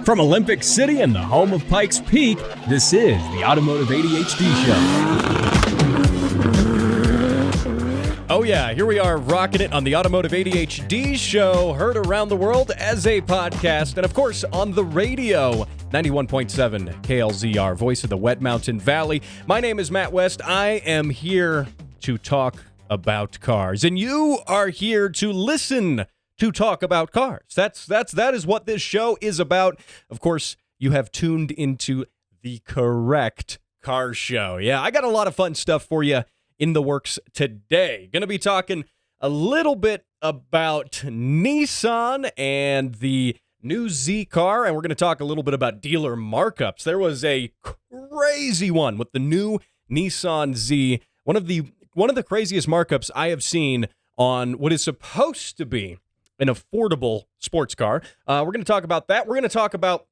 From Olympic City and the home of Pikes Peak, this is the Automotive ADHD Show. Oh yeah, here we are rocking it on the Automotive ADHD Show, heard around the world as a podcast, and of course on the radio, 91.7 KLZR, voice of the Wet Mountain Valley. My name is Matt West. I am here to talk about cars, and you are here to listen to talk about cars. That is what this show is about. Of course, you have tuned into the correct car show. Yeah, I got a lot of fun stuff for you in the works today. Going to be talking a little bit about Nissan and the new Z car, and we're going to talk a little bit about dealer markups. There was a crazy one with the new Nissan Z, one of the craziest markups I have seen on what is supposed to be an affordable sports car. We're going to talk about that. We're going to talk about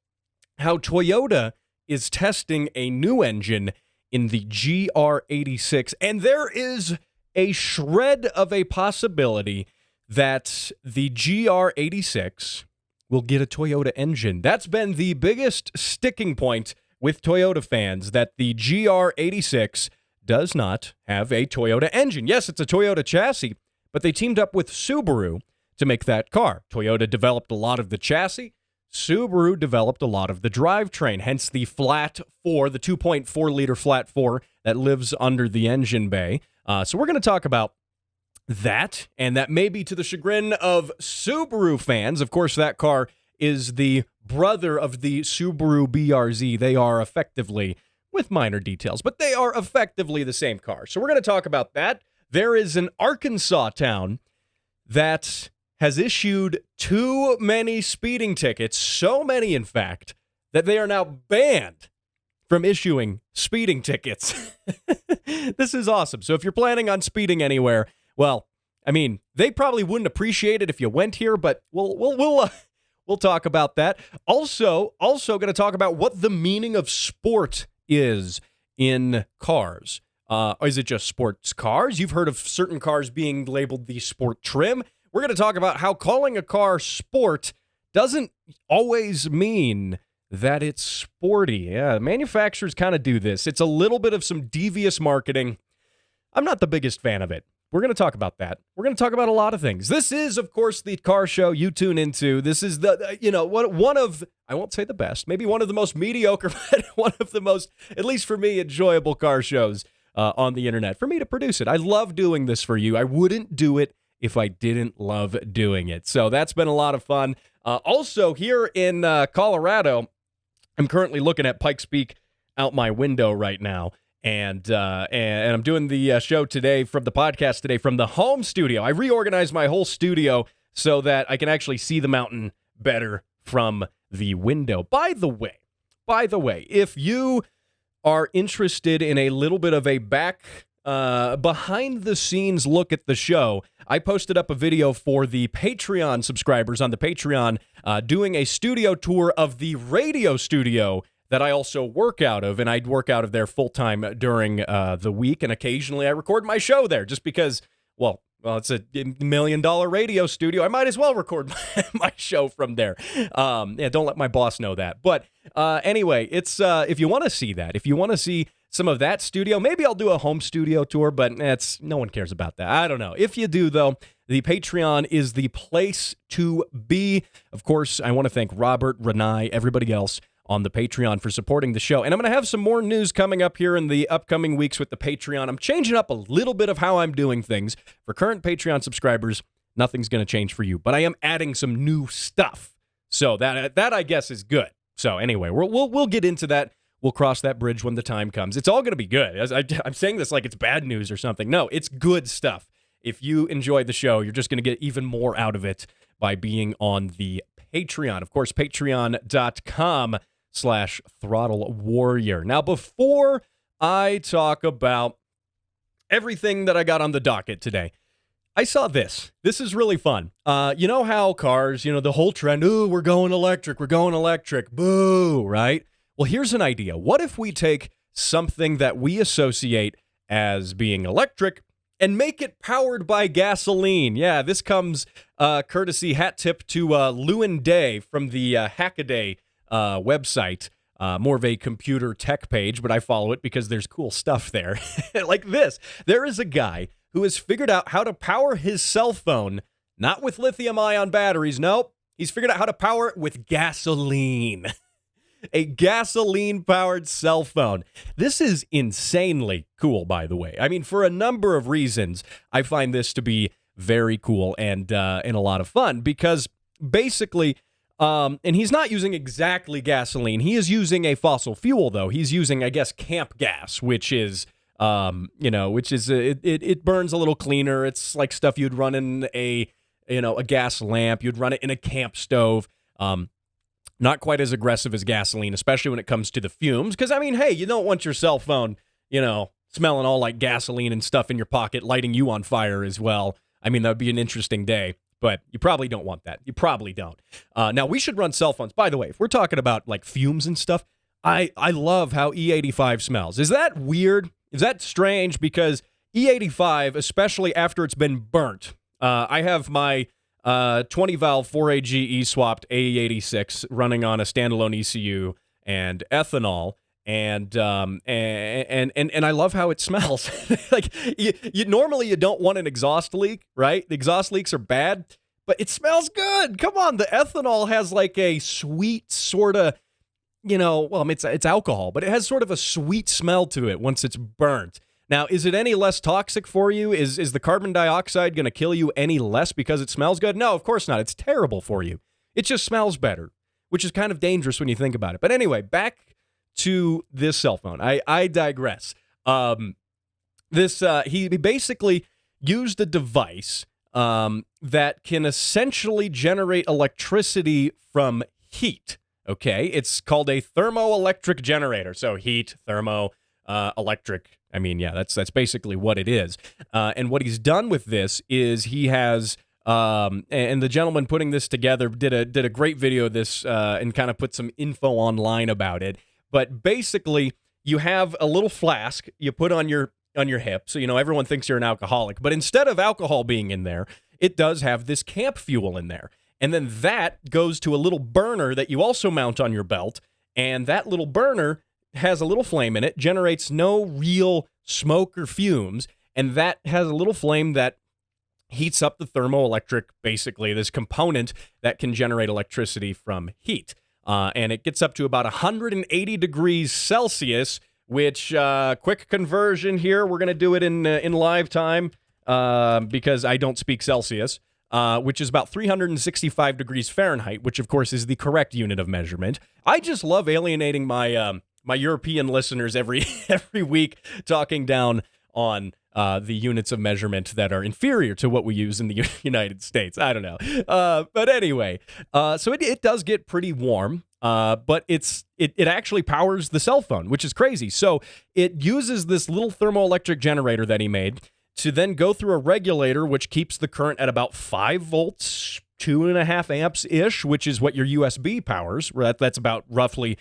how Toyota is testing a new engine in the GR86, and there is a shred of a possibility that the GR86 will get a Toyota engine. That's been the biggest sticking point with Toyota fans, that the GR86 does not have a Toyota engine. Yes, it's a Toyota chassis, but they teamed up with Subaru to make that car. Toyota developed a lot of the chassis. Subaru developed a lot of the drivetrain, hence the flat 4, the 2.4-liter flat 4 that lives under the engine bay. So we're going to talk about that, and that may be to the chagrin of Subaru fans. Of course, that car is the brother of the Subaru BRZ. They are effectively, with minor details, but they are effectively the same car. So we're going to talk about that. There is an Arkansas town that has issued too many speeding tickets, so many, in fact, that they are now banned from issuing speeding tickets. This is awesome. So if you're planning on speeding anywhere, well, I mean, they probably wouldn't appreciate it if you went here, but we'll talk about that. Also going to talk about what the meaning of sport is in cars. Is it just sports cars? You've heard of certain cars being labeled the sport trim. We're going to talk about how calling a car sport doesn't always mean that it's sporty. Yeah, manufacturers kind of do this. It's a little bit of some devious marketing. I'm not the biggest fan of it. We're going to talk about that. We're going to talk about a lot of things. This is, of course, the car show you tune into. This is one of, I won't say the best, maybe one of the most mediocre, but one of the most, at least for me, enjoyable car shows on the internet. For me to produce it. I love doing this for you. I wouldn't do it if I didn't love doing it. So that's been a lot of fun. Also, here in Colorado, I'm currently looking at Pikes Peak out my window right now. And I'm doing the show today, from the podcast today, from the home studio. I reorganized my whole studio so that I can actually see the mountain better from the window. By the way, if you are interested in a little bit of a behind-the-scenes look at the show, I posted up a video for the Patreon subscribers on the Patreon doing a studio tour of the radio studio that I also work out of, and I work out of there full-time during the week, and occasionally I record my show there just because, well, it's a $1 million radio studio. I might as well record my show from there. Don't let my boss know that. But anyway, it's if you want to see that, if you want to see some of that studio, maybe I'll do a home studio tour, but no one cares about that. I don't know. If you do, though, the Patreon is the place to be. Of course, I want to thank Robert, Renai, everybody else on the Patreon for supporting the show. And I'm going to have some more news coming up here in the upcoming weeks with the Patreon. I'm changing up a little bit of how I'm doing things. For current Patreon subscribers, nothing's going to change for you, but I am adding some new stuff. So that I guess is good. So anyway, we'll get into that. We'll cross that bridge when the time comes. It's all going to be good. I'm saying this like it's bad news or something. No, it's good stuff. If you enjoyed the show, you're just going to get even more out of it by being on the Patreon. Of course, patreon.com/Throttle Warrior. Now, before I talk about everything that I got on the docket today, I saw this. This is really fun. You know how cars, the whole trend, ooh, we're going electric, boo, right? Well, here's an idea. What if we take something that we associate as being electric and make it powered by gasoline. Yeah, this comes courtesy hat tip to Lewin Day from the Hackaday website. More of a computer tech page, but I follow it because there's cool stuff there. Like this. There is a guy who has figured out how to power his cell phone, not with lithium-ion batteries. Nope. He's figured out how to power it with gasoline. A gasoline-powered cell phone. This is insanely cool, by the way. I mean, for a number of reasons, I find this to be very cool and a lot of fun because basically, and he's not using exactly gasoline. He is using a fossil fuel, though. He's using, I guess, camp gas, which is, it burns a little cleaner. It's like stuff you'd run in a gas lamp. You'd run it in a camp stove. Not quite as aggressive as gasoline, especially when it comes to the fumes. Because, I mean, hey, you don't want your cell phone, smelling all like gasoline and stuff in your pocket, lighting you on fire as well. I mean, that would be an interesting day, but you probably don't want that. You probably don't. Now, we should run cell phones. By the way, if we're talking about like fumes and stuff, I love how E85 smells. Is that weird? Is that strange? Because E85, especially after it's been burnt, I have my 20-valve 4AG E-swapped AE86 running on a standalone ECU and ethanol, and I love how it smells. Like you normally you don't want an exhaust leak, right? The exhaust leaks are bad, but it smells good. Come on, the ethanol has like a sweet sort of, it's alcohol, but it has sort of a sweet smell to it once it's burnt. Now, is it any less toxic for you? Is the carbon dioxide going to kill you any less because it smells good? No, of course not. It's terrible for you. It just smells better, which is kind of dangerous when you think about it. But anyway, back to this cell phone. I digress. He basically used a device that can essentially generate electricity from heat. Okay, it's called a thermoelectric generator. So heat, electric. I mean, yeah, that's basically what it is. And what he's done with this is he has, and the gentleman putting this together did a great video of this and kind of put some info online about it. But basically, you have a little flask you put on your hip, so everyone thinks you're an alcoholic. But instead of alcohol being in there, it does have this camp fuel in there, and then that goes to a little burner that you also mount on your belt, and that little burner has a little flame in it, generates no real smoke or fumes, and that has a little flame that heats up the thermoelectric, basically this component that can generate electricity from heat. And it gets up to about 180 degrees Celsius, which, quick conversion here, we're going to do it in live time because I don't speak Celsius, which is about 365 degrees Fahrenheit, which, of course, is the correct unit of measurement. I just love alienating my European listeners every week, talking down on the units of measurement that are inferior to what we use in the United States. I don't know. But anyway, so it does get pretty warm, but it actually powers the cell phone, which is crazy. So it uses this little thermoelectric generator that he made to then go through a regulator, which keeps the current at about 5 volts, 2.5 amps-ish, which is what your USB powers. That's about roughly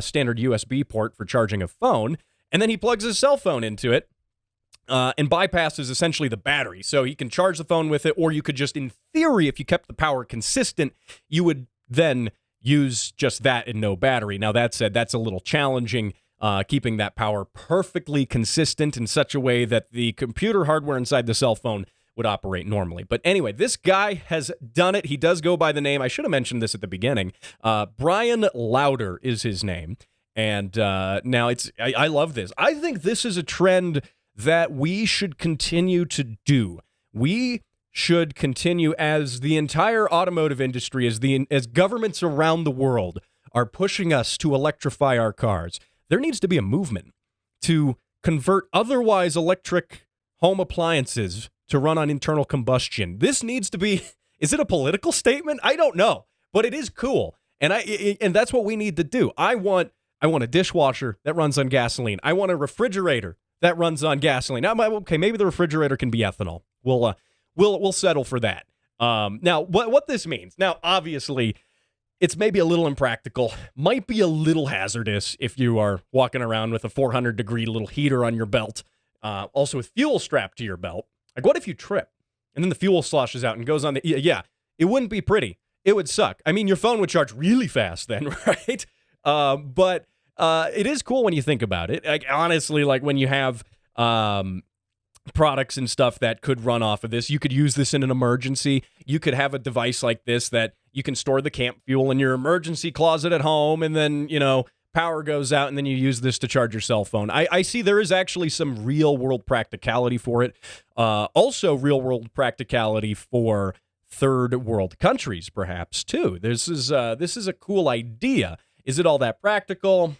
standard USB port for charging a phone. And then he plugs his cell phone into it and bypasses essentially the battery. So he can charge the phone with it, or you could just, in theory, if you kept the power consistent, you would then use just that and no battery. Now, that said, that's a little challenging, keeping that power perfectly consistent in such a way that the computer hardware inside the cell phone would operate normally. But anyway, this guy has done it. He does go by the name, I should have mentioned this at the beginning, Brian Lauder is his name. And now I love this. I think this is a trend that we should continue to do. We should continue, as the entire automotive industry, as governments around the world are pushing us to electrify our cars. There needs to be a movement to convert otherwise electric home appliances to run on internal combustion. This needs to be, is it a political statement? I don't know, but it is cool. And that's what we need to do. I want a dishwasher that runs on gasoline. I want a refrigerator that runs on gasoline. Now, okay, maybe the refrigerator can be ethanol. We'll settle for that. Now, what this means? Now, obviously, it's maybe a little impractical, might be a little hazardous if you are walking around with a 400-degree little heater on your belt, also with fuel strapped to your belt. Like, what if you trip and then the fuel sloshes out and goes on the, yeah, it wouldn't be pretty. It would suck. I mean, your phone would charge really fast then, right? But it is cool when you think about it. Like, honestly, like when you have products and stuff that could run off of this, you could use this in an emergency. You could have a device like this that you can store the camp fuel in your emergency closet at home, and then, power goes out, and then you use this to charge your cell phone. I see there is actually some real-world practicality for it. Also real-world practicality for third-world countries, perhaps, too. This is a cool idea. Is it all that practical?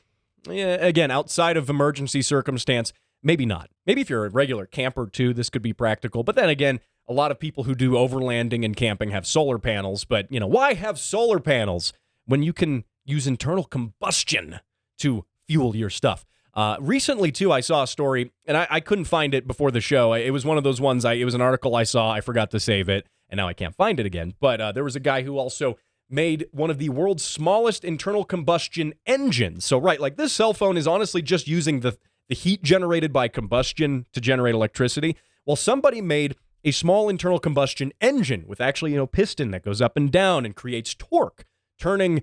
Yeah, again, outside of emergency circumstance, maybe not. Maybe if you're a regular camper, too, this could be practical. But then again, a lot of people who do overlanding and camping have solar panels. But, why have solar panels when you can use internal combustion to fuel your stuff? Recently, too, I saw a story, and I couldn't find it before the show. It was one of those ones, it was an article I saw. I forgot to save it, and now I can't find it again. But there was a guy who also made one of the world's smallest internal combustion engines. So, right, like this cell phone is honestly just using the heat generated by combustion to generate electricity. Well, somebody made a small internal combustion engine with actually, piston that goes up and down and creates torque, turning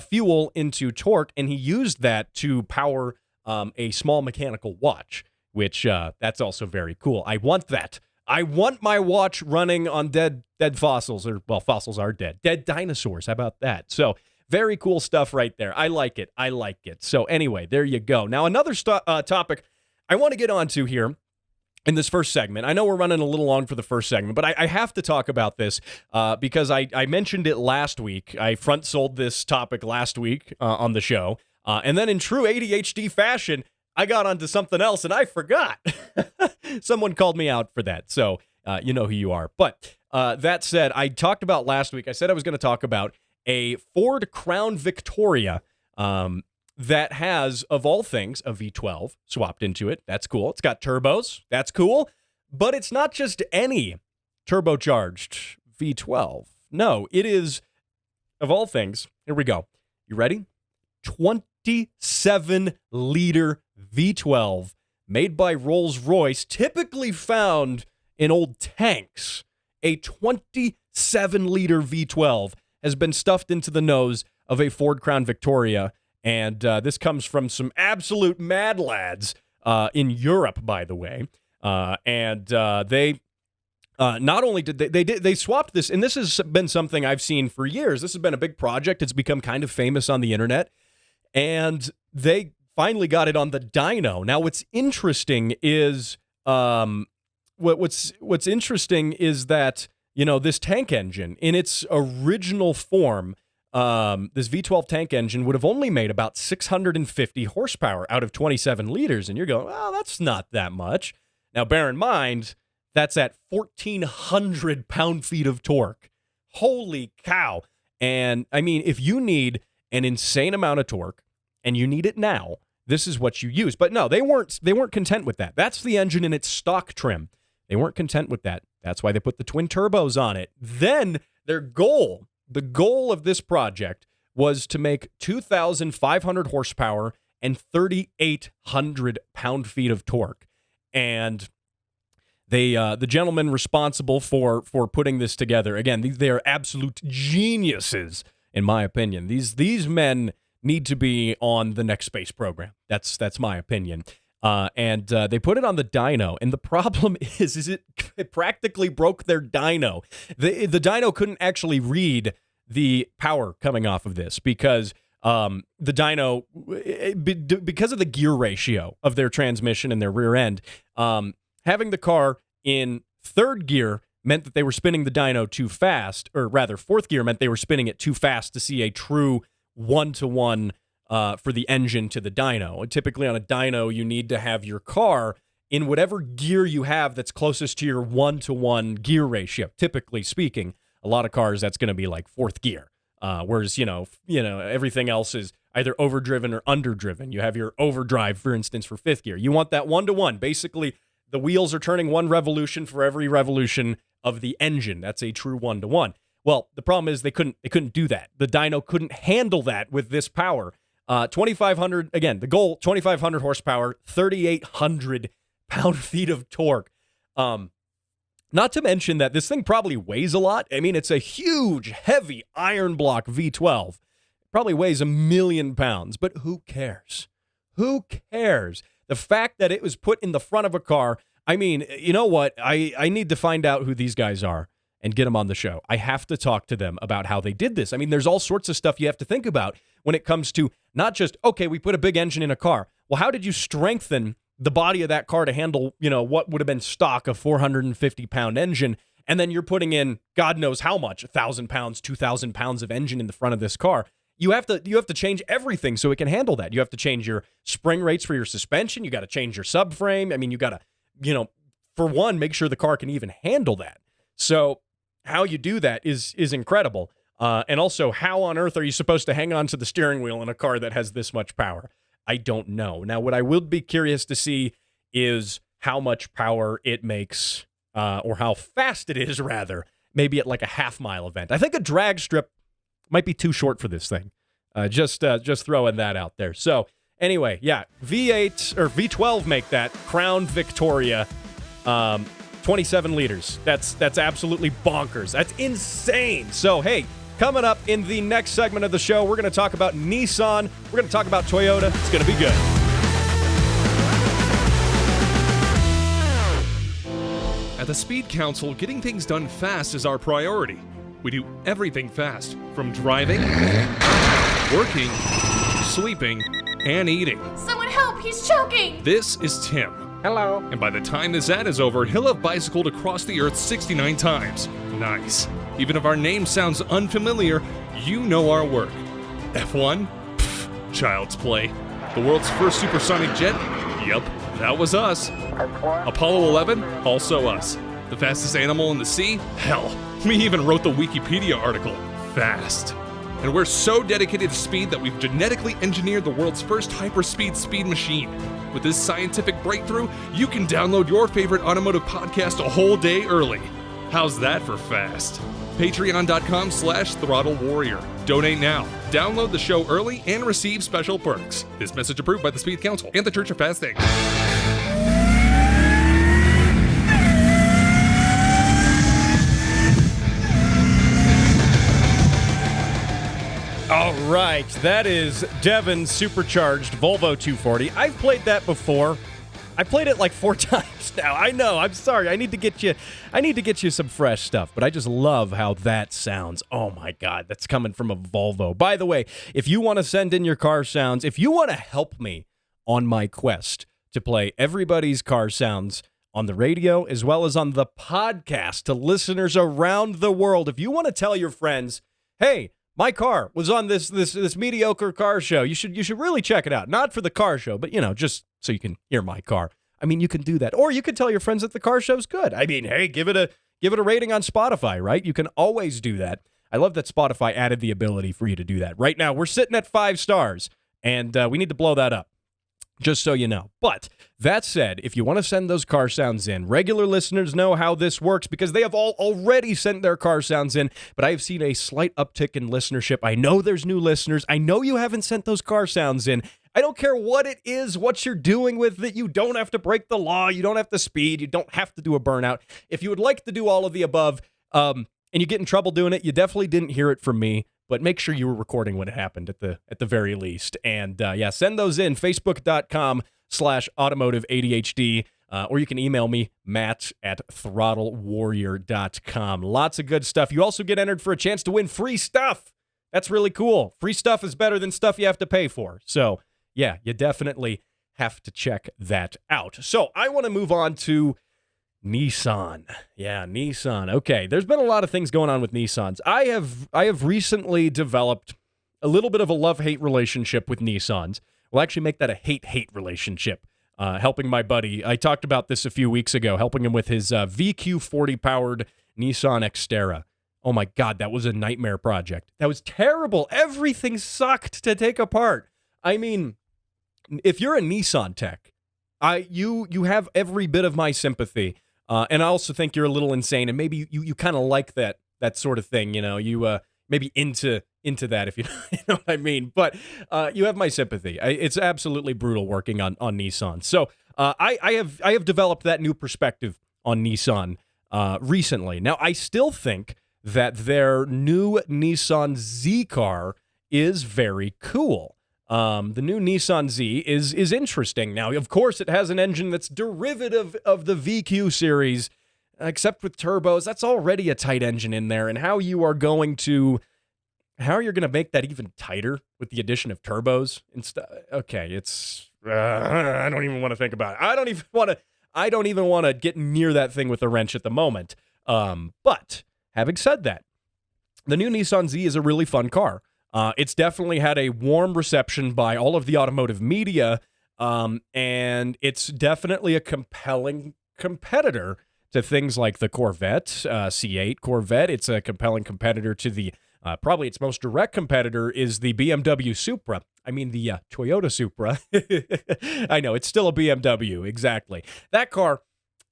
fuel into torque, and he used that to power a small mechanical watch, which that's also very cool. I want that. I want my watch running on dead fossils, or, well, fossils are dead dinosaurs. How about that? So very cool stuff right there. I like it. So anyway, there you go. Now, another topic I want to get onto here in this first segment. I know we're running a little long for the first segment, but I have to talk about this because I mentioned it last week. I front sold this topic last week on the show. And then in true ADHD fashion, I got onto something else and I forgot. Someone called me out for that. So you know who you are. But that said, I talked about last week, I said I was going to talk about a Ford Crown Victoria that has, of all things, a V12 swapped into it. That's cool. It's got turbos. That's cool. But it's not just any turbocharged V12. No, it is, of all things, here we go. You ready? 27-liter V12 made by Rolls-Royce, typically found in old tanks. A 27-liter V12 has been stuffed into the nose of a Ford Crown Victoria. And this comes from some absolute mad lads in Europe, by the way. They not only did they swapped this, and this has been something I've seen for years. This has been a big project. It's become kind of famous on the internet, and they finally got it on the dyno. Now, what's interesting is what's interesting is that this tank engine in its original form. This V12 tank engine would have only made about 650 horsepower out of 27 liters. And you're going, well, that's not that much. Now, bear in mind, that's at 1,400 pound-feet of torque. Holy cow. And, I mean, if you need an insane amount of torque and you need it now, this is what you use. But no, they weren't content with that. That's the engine in its stock trim. They weren't content with that. That's why they put the twin turbos on it. Then their goal... The goal of this project was to make 2,500 horsepower and 3,800 pound-feet of torque. And the gentleman responsible for putting this together, again, they are absolute geniuses, in my opinion. These men need to be on the next space program. That's my opinion. And they put it on the dyno, and the problem is it practically broke their dyno. The dyno couldn't actually read the power coming off of this because the dyno, because of the gear ratio of their transmission and their rear end, having the car in third gear meant that they were spinning the dyno too fast, or rather fourth gear meant they were spinning it too fast to see a true one-to-one for the engine to the dyno. Typically on a dyno, you need to have your car in whatever gear you have that's closest to your one-to-one gear ratio. Typically speaking, a lot of cars, that's going to be like fourth gear. Whereas, everything else is either overdriven or underdriven. You have your overdrive, for instance, for fifth gear. You want that one-to-one. Basically, the wheels are turning one revolution for every revolution of the engine. That's a true one-to-one. Well, the problem is they couldn't do that. The dyno couldn't handle that with this power. 2,500, again, the goal, 2,500 horsepower, 3,800 pound-feet of torque. Not to mention that this thing probably weighs a lot. I mean, it's a huge, heavy iron block V12. It probably weighs 1,000,000 pounds, but who cares? Who cares? The fact that it was put in the front of a car, I mean, you know what? I need to find out who these guys are and get them on the show. I have to talk to them about how they did this. I mean, there's all sorts of stuff you have to think about when it comes to not just, okay, we put a big engine in a car. Well, how did you strengthen the body of that car to handle, what would have been stock, a 450-pound engine, and then you're putting in God knows how much, 1,000 pounds, 2,000 pounds of engine in the front of this car. You have to change everything so it can handle that. You have to change your spring rates for your suspension. You got to change your subframe. I mean, you got to, for one, make sure the car can even handle that. So how you do that is incredible. And also, how on earth are you supposed to hang on to the steering wheel in a car that has this much power? I don't know. Now, what I will be curious to see is how much power it makes, or how fast it is, rather, maybe at like a half-mile event. I think a drag strip might be too short for this thing. Just throwing that out there. So, anyway, yeah, V8 or V12 make that. Crown Victoria, 27 liters. That's absolutely bonkers. That's insane. So, hey, coming up in the next segment of the show, we're going to talk about Nissan. We're going to talk about Toyota. It's going to be good. At the Speed Council, getting things done fast is our priority. We do everything fast, from driving, working, sleeping, and eating. Someone help! He's choking! This is Tim. Hello. And by the time this ad is over, he'll have bicycled across the earth 69 times. Nice. Even if our name sounds unfamiliar, you know our work. F1? Pfft, child's play. The world's first supersonic jet? Yep, that was us. Apollo 11? Also us. The fastest animal in the sea? Hell, we even wrote the Wikipedia article. Fast. And we're so dedicated to speed that we've genetically engineered the world's first hyperspeed speed machine. With this scientific breakthrough, you can download your favorite automotive podcast a whole day early. How's that for fast? Patreon.com/Throttle Warrior. Donate now. Download the show early and receive special perks. This message approved by the Speed Council and the Church of Fast Things. All right, that is Devon's supercharged Volvo 240. I've played that before. I played it like 4 times now. I know. I'm sorry. I need to get you some fresh stuff, but I just love how that sounds. Oh my God, that's coming from a Volvo. By the way, if you want to send in your car sounds, if you want to help me on my quest to play everybody's car sounds on the radio as well as on the podcast to listeners around the world, if you want to tell your friends, hey, my car was on this mediocre car show. You should really check it out. Not for the car show, but just so you can hear my car. I mean, you can do that, or you can tell your friends that the car show's good. I mean, hey, give it a rating on Spotify, right? You can always do that. I love that Spotify added the ability for you to do that. Right now, we're sitting at 5 stars, and we need to blow that up. Just so you know. But that said, if you want to send those car sounds in, regular listeners know how this works because they have all already sent their car sounds in, but I have seen a slight uptick in listenership. I know there's new listeners. I know you haven't sent those car sounds in. I don't care what it is, what you're doing with it. You don't have to break the law. You don't have to speed. You don't have to do a burnout. If you would like to do all of the above, and you get in trouble doing it, you definitely didn't hear it from me. But make sure you were recording when it happened at the very least. And yeah, send those in, facebook.com/automotive ADHD, or you can email me, matt@throttlewarrior.com. Lots of good stuff. You also get entered for a chance to win free stuff. That's really cool. Free stuff is better than stuff you have to pay for. So yeah, you definitely have to check that out. So I want to move on to Nissan. Yeah, Nissan. Okay, there's been a lot of things going on with Nissans. I have recently developed a little bit of a love-hate relationship with Nissans. We'll actually make that a hate-hate relationship. Helping my buddy, I talked about this a few weeks ago, helping him with his VQ40-powered Nissan Xterra. Oh my God, that was a nightmare project. That was terrible. Everything sucked to take apart. I mean, if you're a Nissan tech, you have every bit of my sympathy. And I also think you're a little insane, and maybe you kind of like that sort of thing, you maybe into that, if you know what I mean. But you have my sympathy. It's absolutely brutal working on Nissan. So I have developed that new perspective on Nissan recently. Now, I still think that their new Nissan Z car is very cool. The new Nissan Z is interesting. Now, of course, it has an engine that's derivative of the VQ series, except with turbos. That's already a tight engine in there, and how you're going to make that even tighter with the addition of turbos and stuff. Okay, it's I don't even want to think about it. I don't even want to get near that thing with a wrench at the moment. But having said that, the new Nissan Z is a really fun car. It's definitely had a warm reception by all of the automotive media, and it's definitely a compelling competitor to things like the Corvette, C8 Corvette. It's a compelling competitor to the, probably its most direct competitor is the BMW Supra. I mean, the Toyota Supra. I know, it's still a BMW, exactly. That car,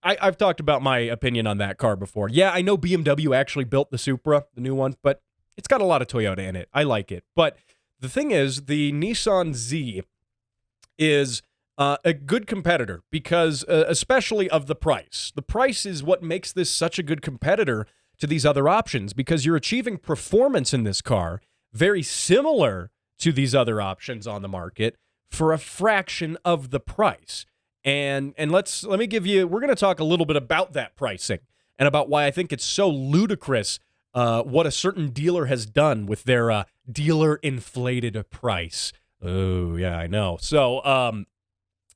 I've talked about my opinion on that car before. Yeah, I know BMW actually built the Supra, the new one, but it's got a lot of Toyota in it. I like it. But the thing is, the Nissan Z is a good competitor because, especially of the price. The price is what makes this such a good competitor to these other options, because you're achieving performance in this car very similar to these other options on the market for a fraction of the price. And let me give you, we're going to talk a little bit about that pricing and about why I think it's so ludicrous what a certain dealer has done with their dealer inflated price. Oh, yeah, I know. So,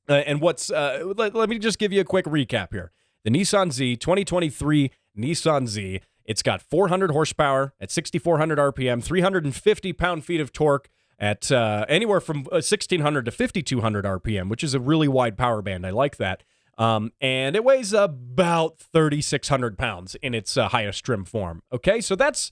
and what's, let me just give you a quick recap here. The Nissan Z, 2023 Nissan Z, it's got 400 horsepower at 6,400 RPM, 350 pound-feet of torque at anywhere from 1,600 to 5,200 RPM, which is a really wide power band. I like that. And it weighs about 3,600 pounds in its highest trim form. Okay, so that's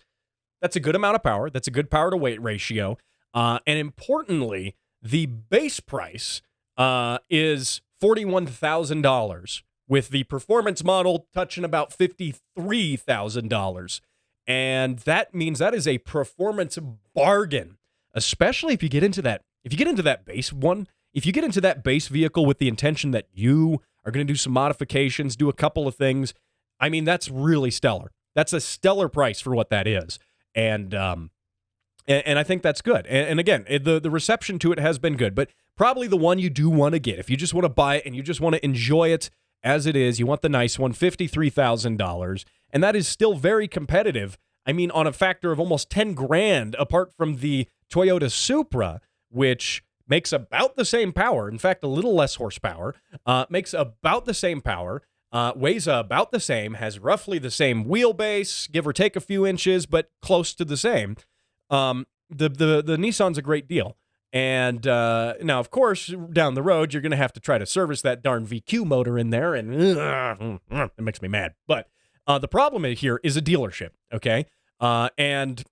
a good amount of power. That's a good power-to-weight ratio. And importantly, the base price is $41,000, with the performance model touching about $53,000. And that means that is a performance bargain, especially if you get into that. If you get into that base one, if you get into that base vehicle with the intention that you are going to do some modifications, do a couple of things, I mean, that's really stellar. That's a stellar price for what that is. And I think that's good. And again, the reception to it has been good, but probably the one you do want to get, if you just want to buy it and you just want to enjoy it as it is, you want the nice one, $53,000, and that is still very competitive. I mean, on a factor of almost 10 grand apart from the Toyota Supra, which makes about the same power, in fact, a little less horsepower, makes about the same power, weighs about the same, has roughly the same wheelbase, give or take a few inches, but close to the same. The Nissan's a great deal. And now, of course, down the road, you're going to have to try to service that darn VQ motor in there, and it makes me mad. But the problem here is a dealership, okay? And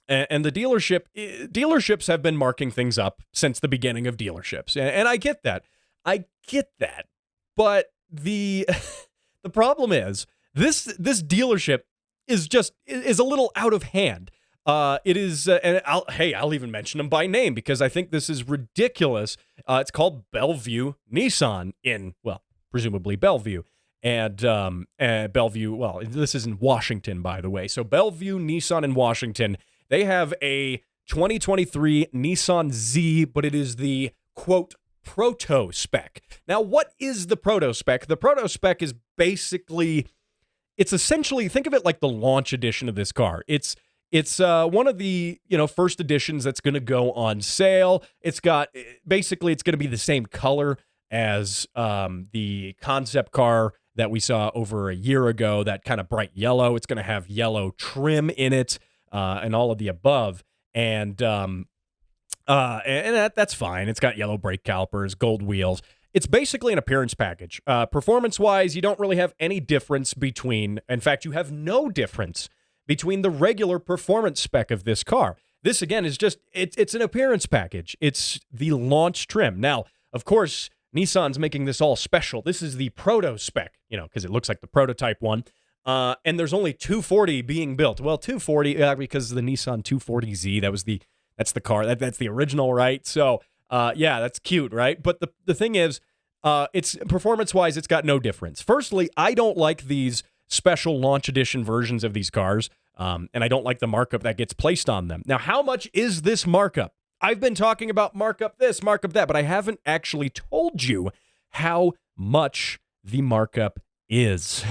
the dealerships have been marking things up since the beginning of dealerships, and I get that. But the problem is this dealership is a little out of hand. It is, and I'll even mention them by name because I think this is ridiculous. It's called Bellevue Nissan in, well, presumably Bellevue. And Bellevue, well, this is in Washington, by the way. So Bellevue Nissan in Washington, they have a 2023 Nissan Z, but it is the, quote, proto spec. Now, what is the proto spec? The proto spec is basically, it's essentially, think of it like the launch edition of this car. It's one of the, first editions that's going to go on sale. It's going to be the same color as the concept car that we saw over a year ago, that kind of bright yellow. It's going to have yellow trim in it and all of the above. And that's fine. It's got yellow brake calipers, gold wheels. It's basically an appearance package. Performance-wise, you don't really have any difference between, in fact, you have no difference between the regular performance spec of this car. This, again, is just, it's an appearance package. It's the launch trim. Now, of course, Nissan's making this all special. This is the proto spec, because it looks like the prototype one. And there's only 240 being built. Well, 240, because of the Nissan 240Z, that's the car, that's the original, right? So, yeah, that's cute, right? But the thing is, it's performance-wise, it's got no difference. Firstly, I don't like these special launch edition versions of these cars, and I don't like the markup that gets placed on them. Now, how much is this markup? I've been talking about markup this, markup that, but I haven't actually told you how much the markup is.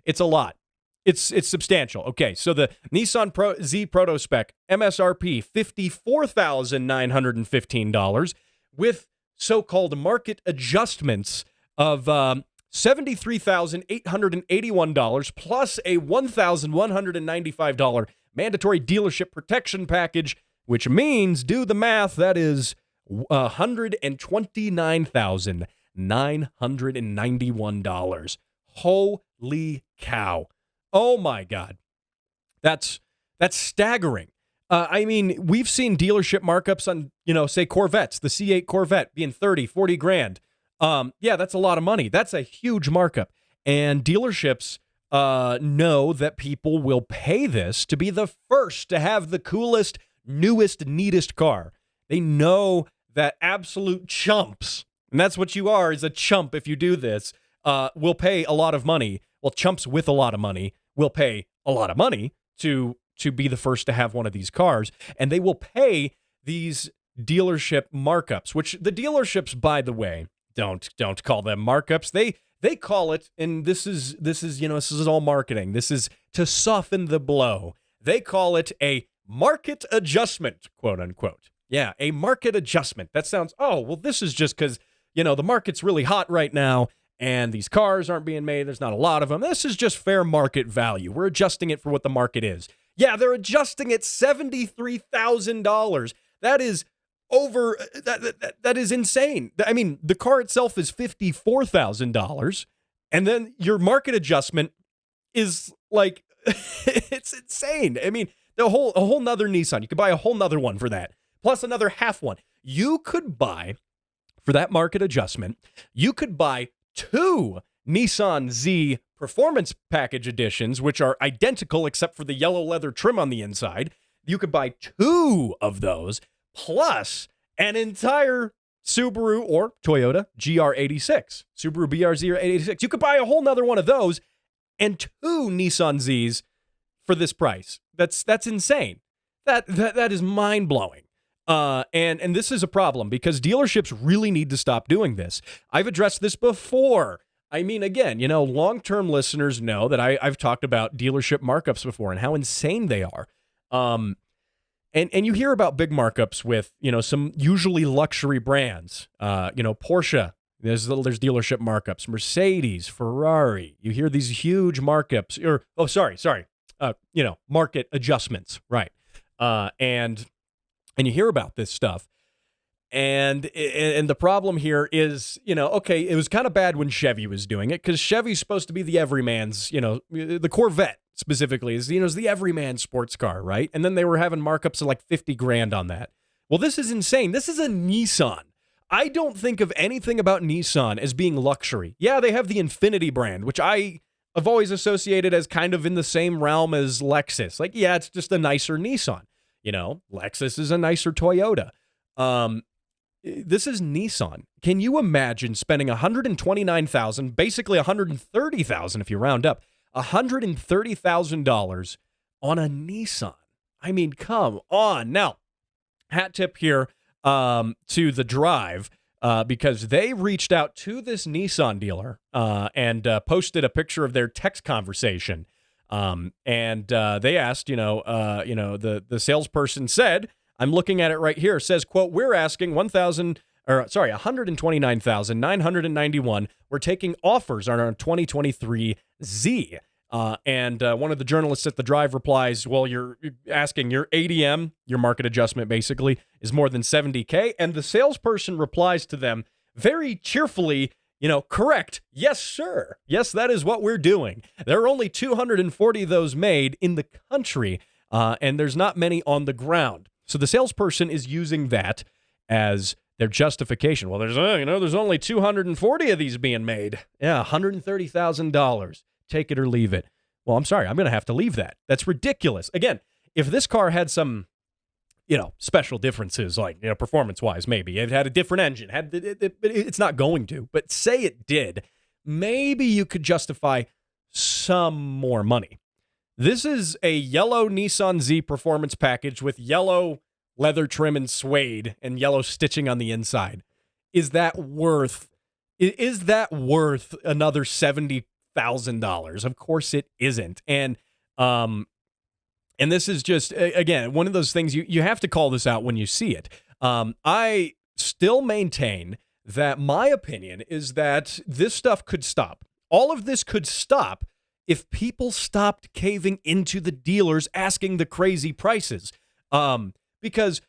It's a lot. It's substantial. Okay, so the Nissan Z Proto Spec MSRP $54,915 with so-called market adjustments of $73,881 plus a $1,195 mandatory dealership protection package, which means, do the math, that is $129,991. Holy cow. Oh my God. That's staggering. I mean, we've seen dealership markups on, say Corvettes, the C8 Corvette being 30, 40 grand. Yeah, that's a lot of money. That's a huge markup. And dealerships know that people will pay this to be the first to have the coolest, newest, neatest car. They know that absolute chumps, and that's what you are, is a chump if you do this, will pay a lot of money. Well, chumps with a lot of money will pay a lot of money to be the first to have one of these cars, and they will pay these dealership markups, which the dealerships, by the way, don't call them markups. They call it, and this is all marketing. This is to soften the blow. They call it a market adjustment, quote unquote. Yeah, a market adjustment. That sounds, this is just because, the market's really hot right now and these cars aren't being made. There's not a lot of them. This is just fair market value. We're adjusting it for what the market is. Yeah, they're adjusting it $73,000. That is over, that is insane. I mean, the car itself is $54,000, and then your market adjustment is like, it's insane. I mean, a whole nother Nissan. You could buy a whole nother one for that, plus another half one. You could buy, for that market adjustment, you could buy 2 Nissan Z Performance Package editions, which are identical except for the yellow leather trim on the inside. You could buy 2 of those, plus an entire Subaru or Toyota GR86, Subaru BRZ86. You could buy a whole nother one of those and 2 Nissan Zs for this price. That's insane. That is mind-blowing. And this is a problem because dealerships really need to stop doing this. I've addressed this before. I mean, again, long-term listeners know that I've talked about dealership markups before and how insane they are. And you hear about big markups with, some usually luxury brands. Porsche, there's dealership markups. Mercedes, Ferrari. You hear these huge markups market adjustments, right? And you hear about this stuff. And the problem here is, it was kind of bad when Chevy was doing it because Chevy's supposed to be the everyman's, the Corvette specifically is the everyman sports car, right? And then they were having markups of like 50 grand on that. Well, this is insane. This is a Nissan. I don't think of anything about Nissan as being luxury. Yeah, they have the Infiniti brand, which I've always associated as kind of in the same realm as Lexus. Like, yeah, it's just a nicer Nissan. Lexus is a nicer Toyota. This is Nissan. Can you imagine spending $129,000, basically $130,000 if you round up, $130,000 on a Nissan? I mean, come on. Now, hat tip here to the Drive because they reached out to this Nissan dealer and posted a picture of their text conversation. And they asked, the salesperson said, I'm looking at it right here, says, quote, we're asking $129,991. We're taking offers on our 2023 Z. And one of the journalists at the Drive replies, well, you're asking your ADM, your market adjustment basically, is more than $70K. And the salesperson replies to them very cheerfully, correct. Yes, sir. Yes, that is what we're doing. There are only 240 of those made in the country, and there's not many on the ground. So the salesperson is using that as their justification. Well, there's only 240 of these being made. Yeah, $130,000. Take it or leave it. Well, I'm sorry. I'm going to have to leave that. That's ridiculous. Again, if this car had some, special differences, like, performance-wise, maybe. It had a different engine. It's not going to. But say it did. Maybe you could justify some more money. This is a yellow Nissan Z performance package with yellow leather trim and suede and yellow stitching on the inside. Is that worth another $70,000? Of course it isn't. And this is just, again, one of those things you have to call this out when you see it. I still maintain that my opinion is that this stuff could stop. All of this could stop if people stopped caving into the dealers asking the crazy prices. Because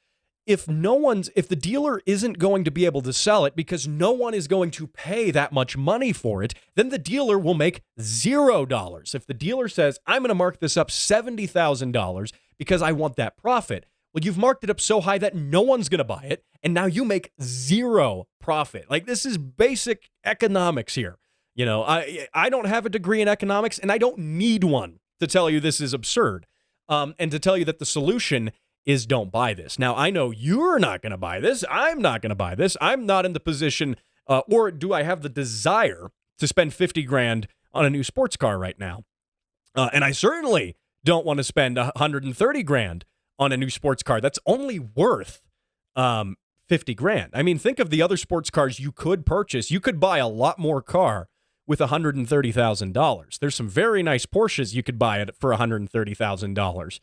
if the dealer isn't going to be able to sell it because no one is going to pay that much money for it, then the dealer will make $0. If the dealer says, I'm going to mark this up $70,000 because I want that profit, well, you've marked it up so high that no one's going to buy it, and now you make zero profit. Like, this is basic economics here. You know, I don't have a degree in economics, and I don't need one to tell you this is absurd, and to tell you that the solution is don't buy this. Now, I know you're not going to buy this. I'm not going to buy this. I'm not in the position, or do I have the desire to spend $50,000 on a new sports car right now? And I certainly don't want to spend $130,000 on a new sports car that's only worth $50,000. I mean, think of the other sports cars you could purchase. You could buy a lot more car with $130,000. There's some very nice Porsches you could buy it for $130,000.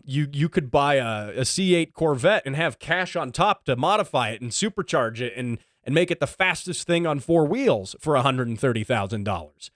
You could buy a C8 Corvette and have cash on top to modify it and supercharge it and make it the fastest thing on four wheels for $130,000.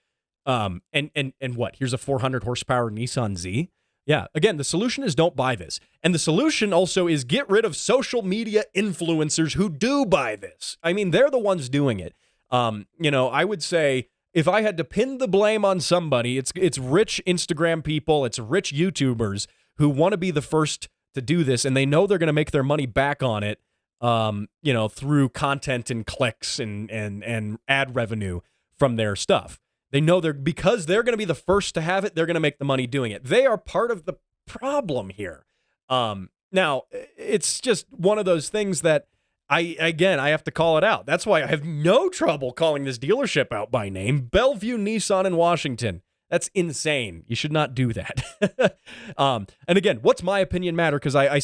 And what? Here's a 400 horsepower Nissan Z. Yeah. Again, the solution is don't buy this. And the solution also is get rid of social media influencers who do buy this. I mean, they're the ones doing it. I would say if I had to pin the blame on somebody, it's rich Instagram people, it's rich YouTubers who want to be the first to do this, and they know they're going to make their money back on it, through content and clicks and ad revenue from their stuff. They know because they're going to be the first to have it, they're going to make the money doing it. They are part of the problem here. Now, it's just one of those things that I have to call it out. That's why I have no trouble calling this dealership out by name. Bellevue Nissan in Washington. That's insane. You should not do that. And again, what's my opinion matter? Because I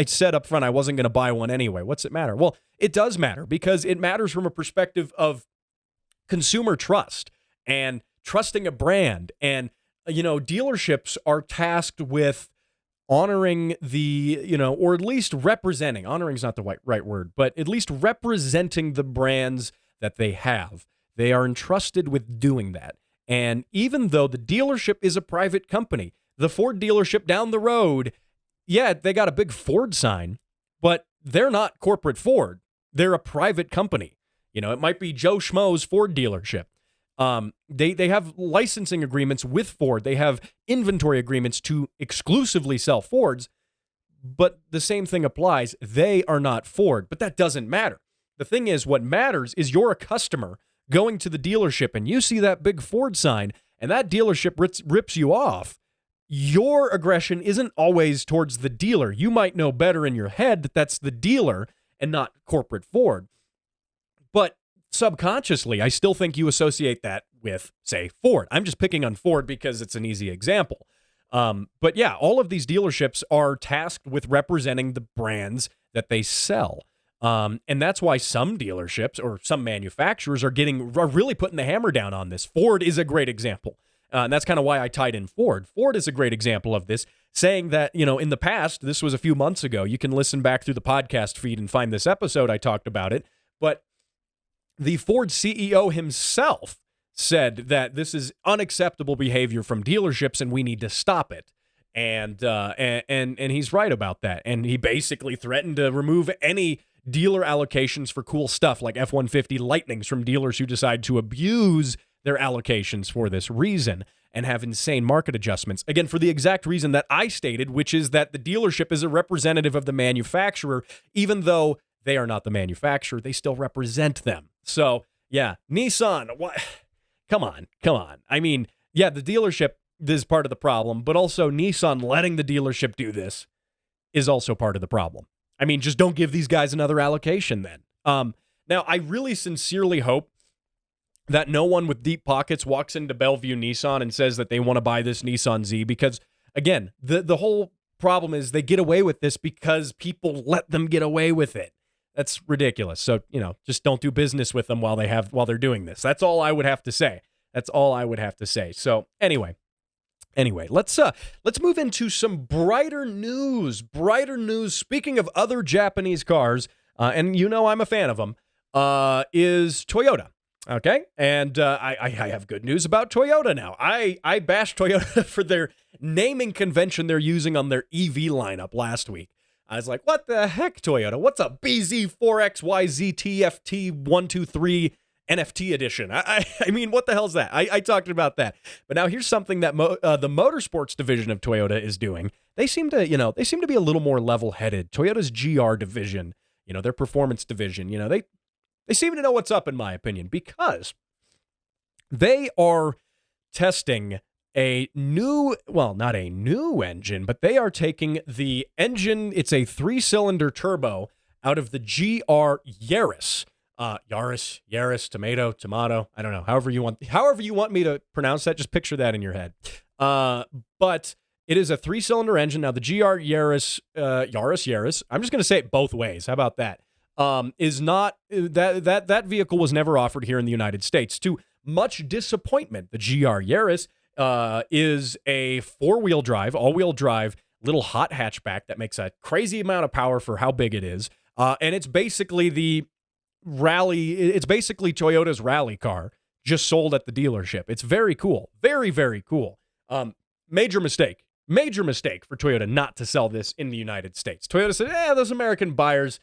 said up front I wasn't going to buy one anyway. What's it matter? Well, it does matter because it matters from a perspective of consumer trust and trusting a brand. And, dealerships are tasked with honoring or at least representing, honoring is not the right word, but at least representing the brands that they have. They are entrusted with doing that. And even though the dealership is a private company, the Ford dealership down the road, yeah, they got a big Ford sign, but they're not corporate Ford. They're a private company. It might be Joe Schmo's Ford dealership. They have licensing agreements with Ford. They have inventory agreements to exclusively sell Fords, but the same thing applies. They are not Ford, but that doesn't matter. The thing is, what matters is you're a customer going to the dealership and you see that big Ford sign and that dealership rips you off. Your aggression isn't always towards the dealer. You might know better in your head that that's the dealer and not corporate Ford. But subconsciously, I still think you associate that with, say, Ford. I'm just picking on Ford because it's an easy example. But yeah, all of these dealerships are tasked with representing the brands that they sell. And that's why some dealerships or some manufacturers are really putting the hammer down on this. Ford is a great example. And that's kind of why I tied in Ford. Ford is a great example of this, saying that, in the past, this was a few months ago. You can listen back through the podcast feed and find this episode. I talked about it. But the Ford CEO himself said that this is unacceptable behavior from dealerships and we need to stop it. And he's right about that. And he basically threatened to remove any dealer allocations for cool stuff like F-150 Lightnings from dealers who decide to abuse their allocations for this reason and have insane market adjustments. Again, for the exact reason that I stated, which is that the dealership is a representative of the manufacturer. Even though they are not the manufacturer, they still represent them. So, yeah, Nissan, what? Come on. I mean, yeah, the dealership is part of the problem, but also Nissan letting the dealership do this is also part of the problem. I mean, just don't give these guys another allocation then. Now, I really sincerely hope that no one with deep pockets walks into Bellevue Nissan and says that they want to buy this Nissan Z because, again, the whole problem is they get away with this because people let them get away with it. That's ridiculous. So, just don't do business with them while they're doing this. That's all I would have to say. So anyway, let's move into some brighter news. Speaking of other Japanese cars, and I'm a fan of them, is Toyota. Okay, and I have good news about Toyota now. I bashed Toyota for their naming convention they're using on their EV lineup last week. I was like, what the heck, Toyota? What's a BZ4XYZ TFT123 NFT edition? I mean, what the hell's that? I talked about that. But now here's something that the motorsports division of Toyota is doing. They seem to be a little more level-headed. Toyota's GR division, their performance division, they seem to know what's up, in my opinion, because they are testing not a new engine, but they are taking the engine. It's a 3-cylinder turbo out of the GR Yaris. Yaris, tomato. I don't know. However you want me to pronounce that, just picture that in your head. But it is a 3-cylinder engine. Now the GR Yaris, I'm just going to say it both ways. How about that? Is not that vehicle was never offered here in the United States. To much disappointment, the GR Yaris is a 4-wheel drive, all-wheel drive, little hot hatchback that makes a crazy amount of power for how big it is. And it's basically Toyota's rally car just sold at the dealership. It's very cool. Very, very cool. Major mistake for Toyota not to sell this in the United States. Toyota said, those American buyers,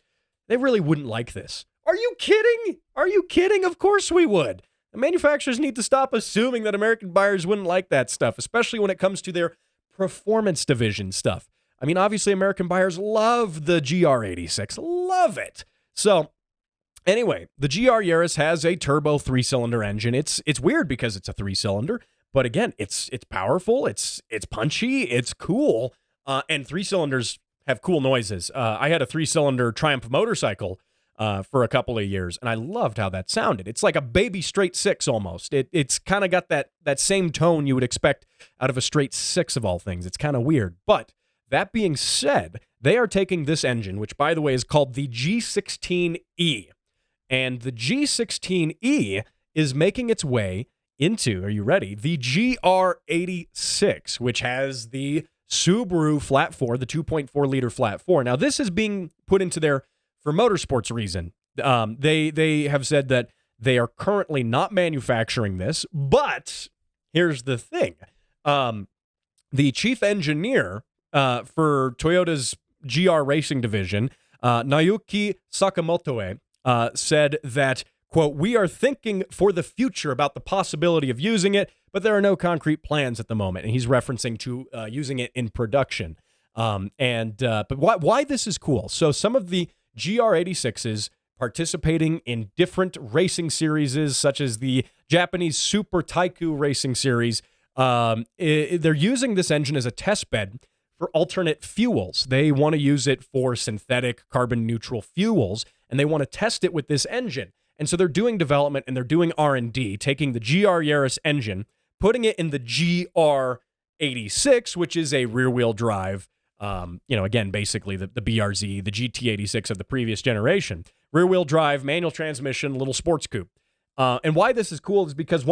they really wouldn't like this. Are you kidding? Of course we would. The manufacturers need to stop assuming that American buyers wouldn't like that stuff, especially when it comes to their performance division stuff. I mean, obviously, American buyers love the GR86. Love it. So, anyway, the GR Yaris has a turbo 3-cylinder engine. It's weird because it's a 3-cylinder, but again, it's powerful, it's punchy, it's cool, and 3-cylinders have cool noises. I had a 3-cylinder Triumph motorcycle for a couple of years, and I loved how that sounded. It's like a baby straight six almost. It's kind of got that same tone you would expect out of a straight six of all things. It's kind of weird. But that being said, they are taking this engine, which, by the way, is called the G16E. And the G16E is making its way into, are you ready, the GR86, which has the Subaru flat 4, the 2.4-liter flat 4. Now, this is being put into there for motorsports reason. They have said that they are currently not manufacturing this, but here's the thing. The chief engineer for Toyota's GR Racing division, Naoki Sakamoto, said that, quote, "We are thinking for the future about the possibility of using it, but there are no concrete plans at the moment." And he's referencing to using it in production. But why this is cool. So some of the GR86s participating in different racing series, such as the Japanese Super Taiku Racing Series, they're using this engine as a test bed for alternate fuels. They want to use it for synthetic carbon neutral fuels, and they want to test it with this engine. And so they're doing development and they're doing R&D, taking the GR Yaris engine, putting it in the GR86, which is a rear-wheel drive, again, basically the BRZ, the GT86 of the previous generation. Rear-wheel drive, manual transmission, little sports coupe. And why this is cool is because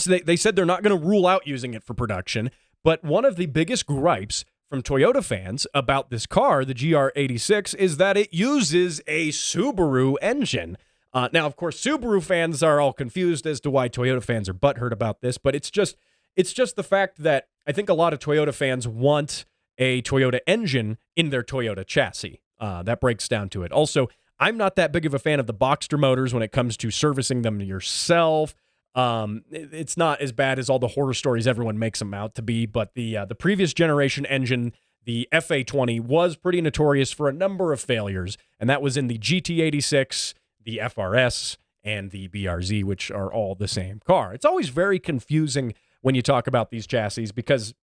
they said they're not going to rule out using it for production, but one of the biggest gripes from Toyota fans about this car, the GR86, is that it uses a Subaru engine. Now, of course, Subaru fans are all confused as to why Toyota fans are butthurt about this, but it's just the fact that I think a lot of Toyota fans want a Toyota engine in their Toyota chassis. That breaks down to it. Also, I'm not that big of a fan of the Boxster motors when it comes to servicing them yourself. It's not as bad as all the horror stories everyone makes them out to be, but the previous generation engine, the FA20, was pretty notorious for a number of failures, and that was in the GT86, the FRS, and the BRZ, which are all the same car. It's always very confusing when you talk about these chassis because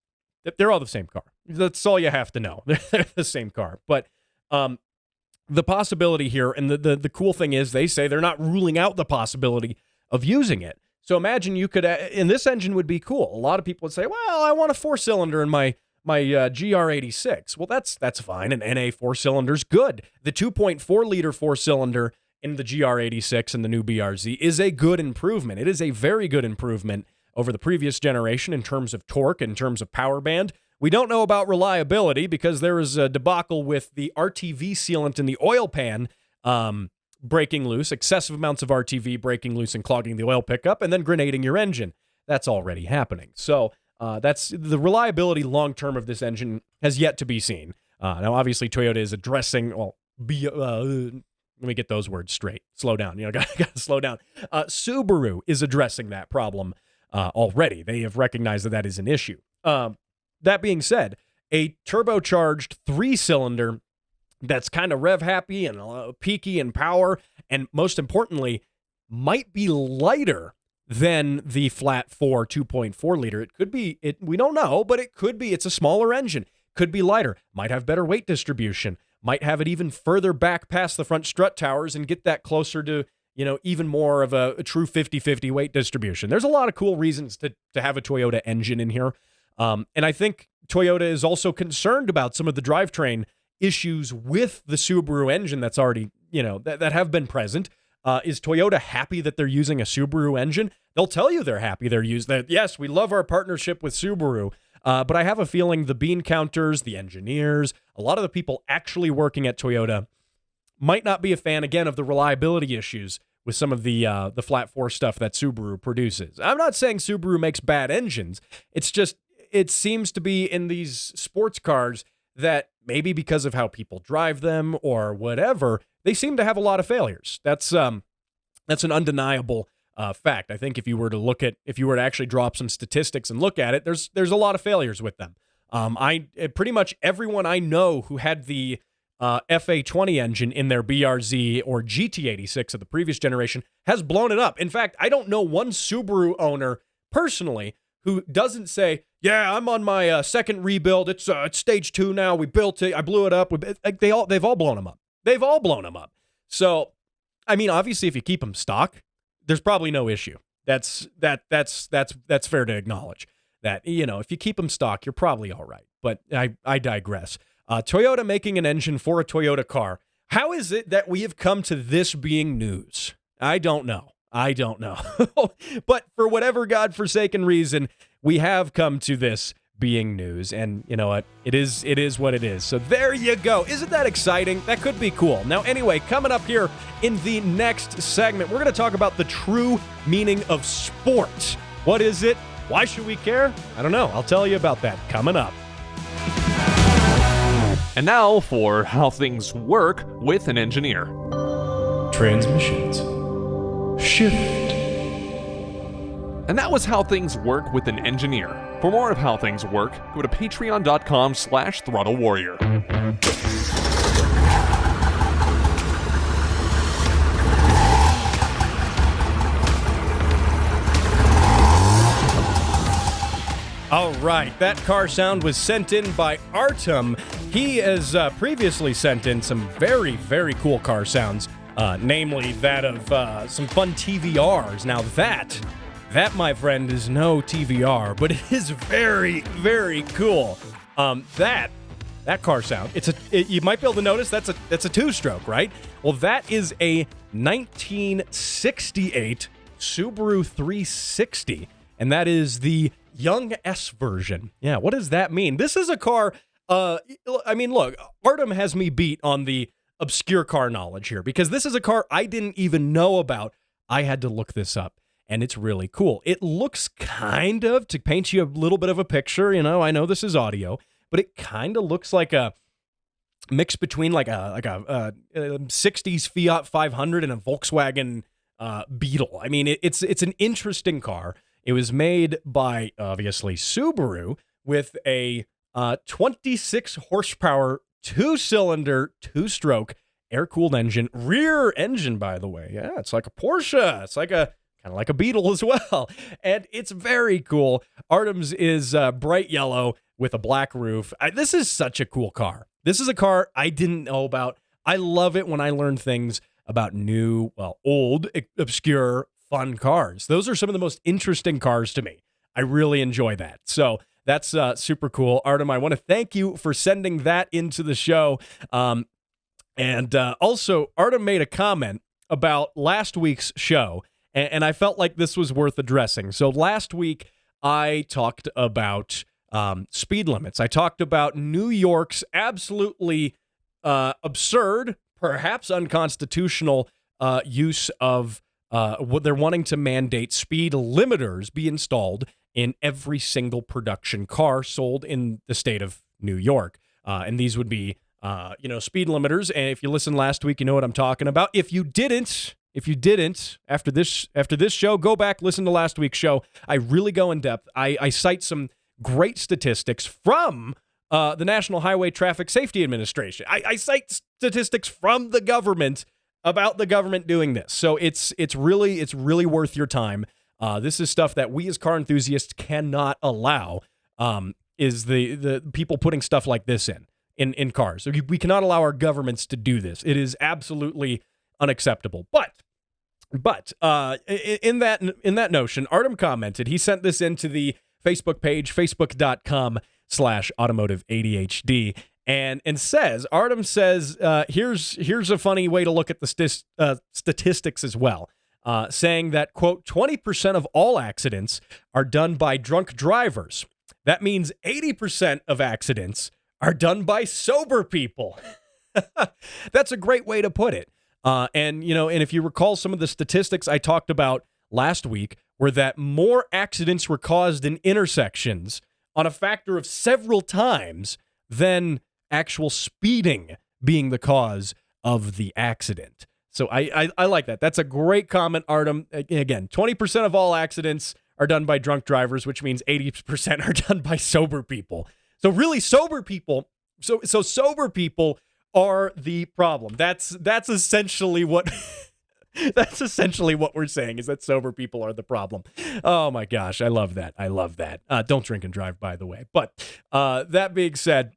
they're all the same car. That's all you have to know. They're the same car. But the possibility here, and the cool thing is they say they're not ruling out the possibility of using it. So imagine you could, and this engine would be cool. A lot of people would say, well, I want a 4-cylinder in my GR86. Well, that's fine. An NA 4-cylinder's good. The 2.4-liter 4-cylinder in the GR86 and the new BRZ is a good improvement. It is a very good improvement over the previous generation in terms of torque, in terms of power band. We don't know about reliability because there was a debacle with the RTV sealant in the oil pan breaking loose, excessive amounts of RTV breaking loose and clogging the oil pickup, and then grenading your engine. That's already happening. So that's the reliability long-term of this engine has yet to be seen. Now, obviously, Toyota is addressing, let me get those words straight. Slow down. Gotta slow down. Subaru is addressing that problem already. They have recognized that is an issue. That being said, a turbocharged 3-cylinder that's kind of rev happy and peaky in power, and most importantly, might be lighter than the flat 4 2.4 liter. It could be, we don't know, but it could be. It's a smaller engine. Could be lighter. Might have better weight distribution. Might have it even further back past the front strut towers and get that closer to, even more of a true 50-50 weight distribution. There's a lot of cool reasons to have a Toyota engine in here. And I think Toyota is also concerned about some of the drivetrain issues with the Subaru engine that's already, that have been present. Is Toyota happy that they're using a Subaru engine? They'll tell you they're happy they're using that. Yes, we love our partnership with Subaru. But I have a feeling the bean counters, the engineers, a lot of the people actually working at Toyota might not be a fan, again, of the reliability issues with some of the flat 4 stuff that Subaru produces. I'm not saying Subaru makes bad engines. It's just, it seems to be in these sports cars that maybe because of how people drive them or whatever, they seem to have a lot of failures. That's an undeniable fact. I think if you were to actually draw up some statistics and look at it, there's a lot of failures with them. Pretty much everyone I know who had the FA20 engine in their BRZ or GT86 of the previous generation has blown it up. In fact, I don't know one Subaru owner personally who doesn't say, yeah, I'm on my second rebuild. It's stage 2 now. We built it. I blew it up. They've all blown them up. They've all blown them up. So, I mean, obviously, if you keep them stock, there's probably no issue. That's fair to acknowledge that, if you keep them stock, you're probably all right. But I digress. Toyota making an engine for a Toyota car. How is it that we have come to this being news? I don't know. But for whatever godforsaken reason, we have come to this being news. And you know what? It is what it is. So there you go. Isn't that exciting? That could be cool. Now, anyway, coming up here in the next segment, we're going to talk about the true meaning of sport. What is it? Why should we care? I don't know. I'll tell you about that coming up. And now for how things work with an engineer. Transmissions. Shift. And that was how things work with an engineer. For more of how things work, go to patreon.com/throttlewarrior. All right, that car sound was sent in by Artem. He has previously sent in some very, very cool car sounds, namely that of some fun TVRs. Now that, my friend, is no TVR, but it is very, very cool. That car sound, you might be able to notice that's a two-stroke, right? Well, that is a 1968 Subaru 360, and that is the Young S version. Yeah, what does that mean? This is a car, look, Artem has me beat on the obscure car knowledge here because this is a car I didn't even know about. I had to look this up, and it's really cool. It looks kind of, to paint you a little bit of a picture, I know this is audio, but it kind of looks like a mix between like a 60s Fiat 500 and a Volkswagen Beetle. I mean, it's an interesting car. It was made by, obviously, Subaru with a 26 horsepower, 2-cylinder, 2-stroke, air-cooled engine. Rear engine, by the way. Yeah, it's like a Porsche. It's like kind of like a Beetle as well. And it's very cool. Artem's is bright yellow with a black roof. This is such a cool car. This is a car I didn't know about. I love it when I learn things about new, old, obscure, fun cars. Those are some of the most interesting cars to me. I really enjoy that. So that's super cool. Artem, I want to thank you for sending that into the show. And also, Artem made a comment about last week's show, and I felt like this was worth addressing. So last week, I talked about speed limits. I talked about New York's absolutely absurd, perhaps unconstitutional use of what they're wanting to mandate speed limiters be installed in every single production car sold in the state of New York. And these would be, speed limiters. And if you listened last week, you know what I'm talking about. If you didn't, after this show, go back, listen to last week's show. I really go in depth. I cite some great statistics from the National Highway Traffic Safety Administration. I cite statistics from the government about the government doing this. So it's really worth your time. This is stuff that we as car enthusiasts cannot allow, is the people putting stuff like this in cars. So we cannot allow our governments to do this. It is absolutely unacceptable. But in that notion, Artem commented, he sent this into the Facebook page, facebook.com/automotive ADHD. And Artem says, here's a funny way to look at the statistics as well, saying that, quote, 20% of all accidents are done by drunk drivers. That means 80% of accidents are done by sober people. That's a great way to put it. And if you recall some of the statistics I talked about last week were that more accidents were caused in intersections on a factor of several times than actual speeding being the cause of the accident. So I like that. That's a great comment, Artem. Again, 20% of all accidents are done by drunk drivers, which means 80% are done by sober people. So really sober people, so sober people are the problem. That's essentially what that's essentially what we're saying, is that sober people are the problem. Oh my gosh, I love that. Don't drink and drive, by the way. But that being said,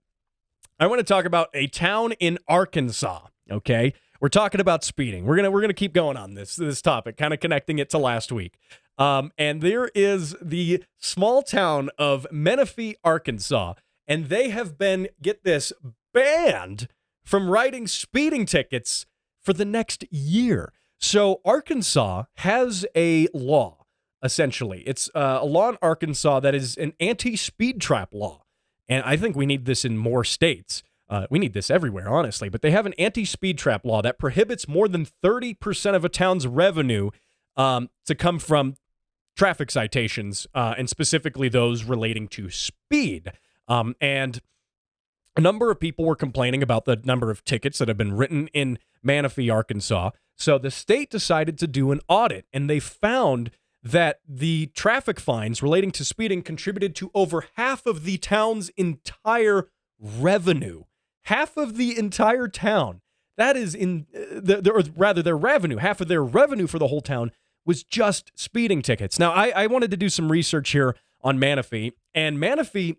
I want to talk about a town in Arkansas, okay? We're talking about speeding. We're gonna keep going on this topic, kind of connecting it to last week. And there is the small town of Menifee, Arkansas, and they have been, get this, banned from writing speeding tickets for the next year. So Arkansas has a law, essentially. It's a law in Arkansas that is an anti-speed trap law. And I think we need this in more states. We need this everywhere, honestly. But they have an anti-speed trap law that prohibits more than 30% of a town's revenue to come from traffic citations, and specifically those relating to speed. And a number of people were complaining about the number of tickets that have been written in Menifee, Arkansas. So the state decided to do an audit, and they found that the traffic fines relating to speeding contributed to over half of the town's entire revenue. Half of the entire town. That is their revenue. Half of their revenue for the whole town was just speeding tickets. Now, I wanted to do some research here on Menifee, and Menifee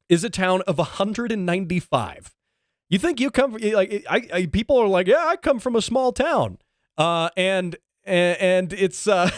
is a town of 195. You think you come, like, people are like, yeah, I come from a small town. And it's, I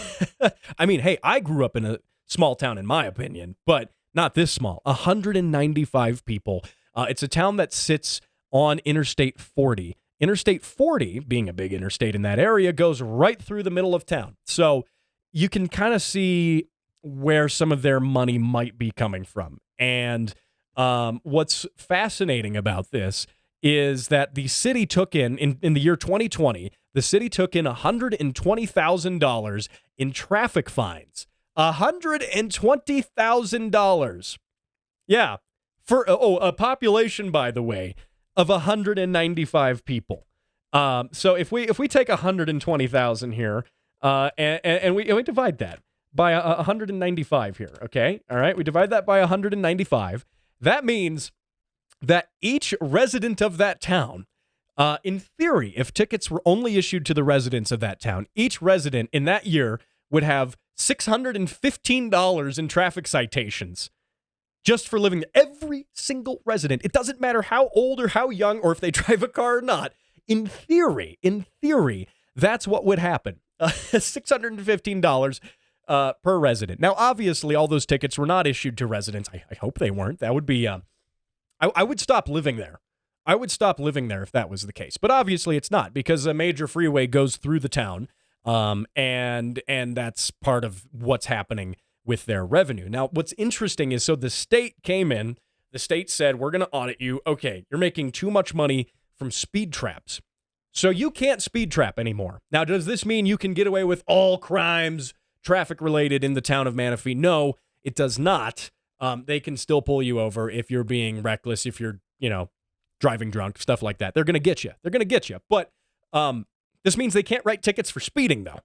mean, hey, I grew up in a small town in my opinion, but not this small. 195 people. It's a town that sits on Interstate 40. Interstate 40, being a big interstate in that area, goes right through the middle of town. So you can kind of see where some of their money might be coming from. And what's fascinating about this is that the city took in the year 2020, the city took in $120,000 in traffic fines. $120,000. Yeah. For a population, by the way, of 195 people. So if we take 120,000 here, and we divide that by 195 here, okay? All right, we divide that by 195. That means that each resident of that town, in theory, if tickets were only issued to the residents of that town, each resident in that year would have $615 in traffic citations just for living there. Every single resident. It doesn't matter how old or how young or if they drive a car or not. In theory, that's what would happen. $615 per resident. Now, obviously, all those tickets were not issued to residents. I hope they weren't. That would be, I would stop living there. I would stop living there if that was the case. But obviously, it's not, because a major freeway goes through the town, and that's part of what's happening with their revenue. Now, what's interesting is, so the state came in, the state said, we're going to audit you. Okay, you're making too much money from speed traps, so you can't speed trap anymore. Now, does this mean you can get away with all crimes traffic related in the town of Manistee? No, it does not. They can still pull you over if you're being reckless, if you're, driving drunk, stuff like that. They're going to get you. They're going to get you. But this means they can't write tickets for speeding, though.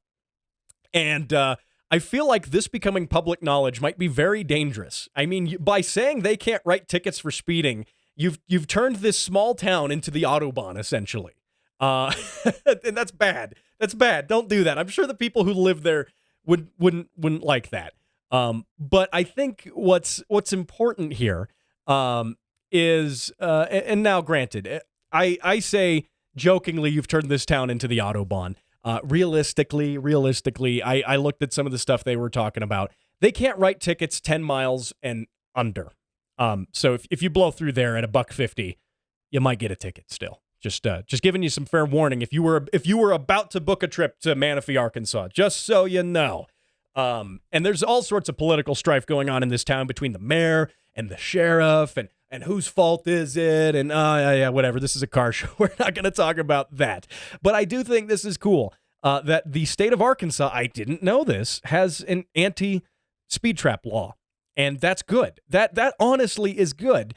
And I feel like this becoming public knowledge might be very dangerous. I mean, by saying they can't write tickets for speeding, you've turned this small town into the Autobahn, essentially. And that's bad. That's bad. Don't do that. I'm sure the people who live there wouldn't like that. But I think what's important here is, and now granted, I say jokingly, you've turned this town into the Autobahn. Realistically, I looked at some of the stuff they were talking about. They can't write tickets 10 miles and under. So if you blow through there at $1.50, you might get a ticket still. Just giving you some fair warning if you were about to book a trip to Manistee, Arkansas, just so you know. And there's all sorts of political strife going on in this town between the mayor and the sheriff, and whose fault is it? And yeah, whatever. This is a car show. We're not going to talk about that. But I do think this is cool that the state of Arkansas, I didn't know this, has an anti-speed trap law. And that's good. That honestly is good.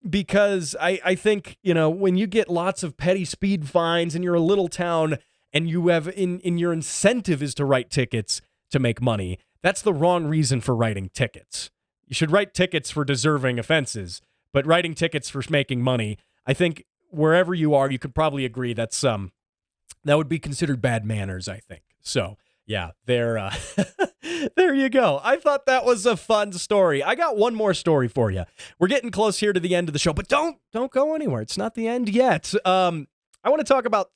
Because I think, when you get lots of petty speed fines and you're a little town and you have in your incentive is to write tickets to make money, that's the wrong reason for writing tickets. You should write tickets for deserving offenses, but writing tickets for making money, I think wherever you are, you could probably agree that's that would be considered bad manners, I think. So, yeah, there you go. I thought that was a fun story. I got one more story for you. We're getting close here to the end of the show, but don't go anywhere. It's not the end yet. I want to talk about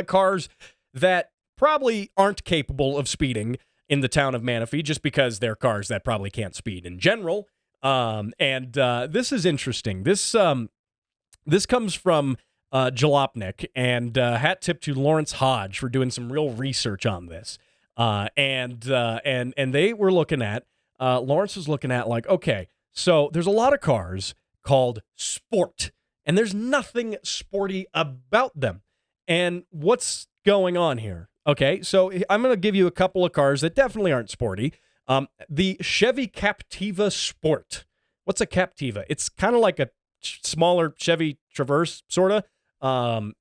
cars that probably aren't capable of speeding in the town of Manistee, just because they're cars that probably can't speed in general. And this is interesting. This comes from Jalopnik, and hat tip to Lawrence Hodge for doing some real research on this. And they were looking at, Lawrence was looking at like, okay, so there's a lot of cars called sport, and there's nothing sporty about them. And what's going on here? Okay, so I'm going to give you a couple of cars that definitely aren't sporty. The Chevy Captiva Sport. What's a Captiva? It's kind of like a smaller Chevy Traverse, sort of.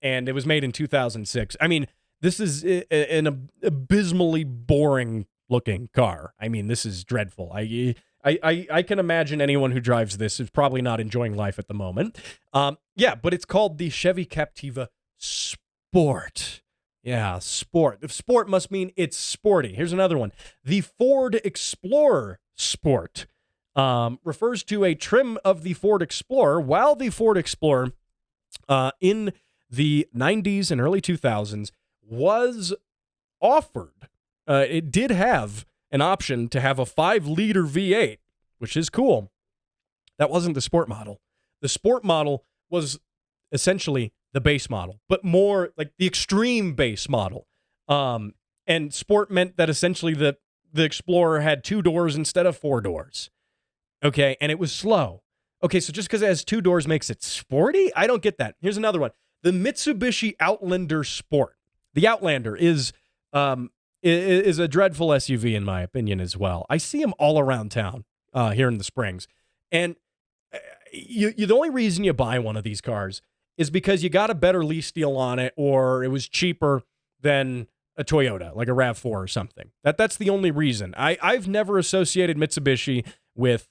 And it was made in 2006. I mean, this is an abysmally boring looking car. I mean, this is dreadful. I can imagine anyone who drives this is probably not enjoying life at the moment. Yeah, but it's called the Chevy Captiva Sport. Yeah, sport. If sport must mean it's sporty. Here's another one. The Ford Explorer Sport refers to a trim of the Ford Explorer, while the Ford Explorer in the 90s and early 2000s was offered. It did have an option to have a 5-liter V8, which is cool. That wasn't the sport model. The sport model was essentially the base model, but more like the extreme base model. And sport meant that essentially the Explorer had 2 doors instead of 4 doors. Okay, and it was slow. Okay, so just because it has 2 doors makes it sporty? I don't get that. Here's another one. The Mitsubishi Outlander Sport. The Outlander is a dreadful SUV in my opinion as well. I see them all around town here in the Springs. And the only reason you buy one of these cars is because you got a better lease deal on it, or it was cheaper than a Toyota, like a RAV4 or something. That's the only reason. I've never associated Mitsubishi with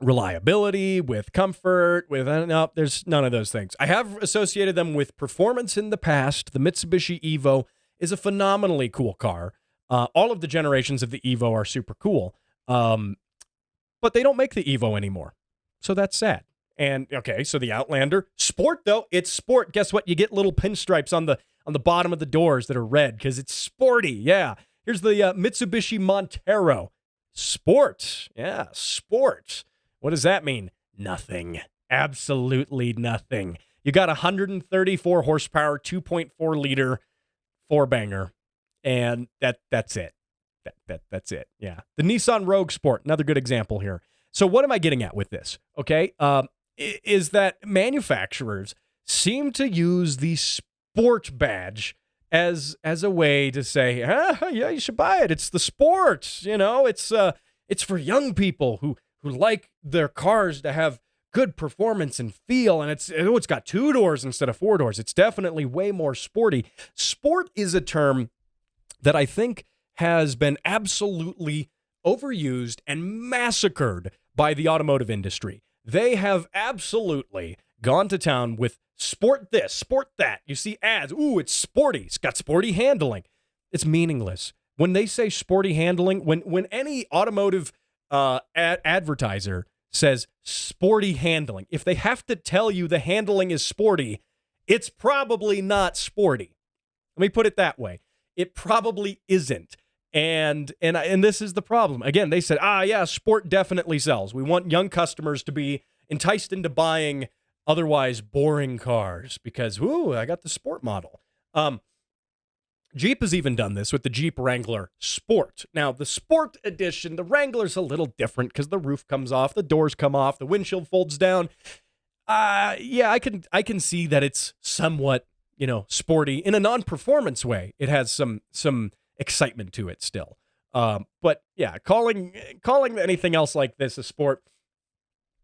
reliability, with comfort, with no, there's none of those things. I have associated them with performance in the past. The Mitsubishi Evo is a phenomenally cool car. All of the generations of the Evo are super cool, but they don't make the Evo anymore, so that's sad. And okay, so the Outlander, sport though, it's sport. Guess what? You get little pinstripes on the bottom of the doors that are red because it's sporty. Yeah. Here's the Mitsubishi Montero, sport. Yeah, sport. What does that mean? Nothing. Absolutely nothing. You got 134 horsepower, 2.4 liter four-banger, and that's it. That's it. Yeah. The Nissan Rogue Sport, another good example here. So what am I getting at with this? Okay, is that manufacturers seem to use the sport badge as a way to say, yeah, you should buy it. It's the sport. You know, it's for young people who like their cars to have good performance and feel, and it's got 2 doors instead of 4 doors. It's definitely way more sporty. Sport is a term that I think has been absolutely overused and massacred by the automotive industry. They have absolutely gone to town with sport this, sport that. You see ads, ooh, it's sporty. It's got sporty handling. It's meaningless. When they say sporty handling, when any automotive advertiser says sporty handling, if they have to tell you the handling is sporty, it's probably not sporty. Let me put it that way. It probably isn't. And this is the problem. Again, they said, yeah, sport definitely sells. We want young customers to be enticed into buying otherwise boring cars because, ooh, I got the sport model. Jeep has even done this with the Jeep Wrangler Sport. Now, the Sport Edition, the Wrangler's a little different because the roof comes off, the doors come off, the windshield folds down. Yeah, I can see that it's somewhat, sporty in a non-performance way. It has some excitement to it still. But yeah, calling anything else like this a sport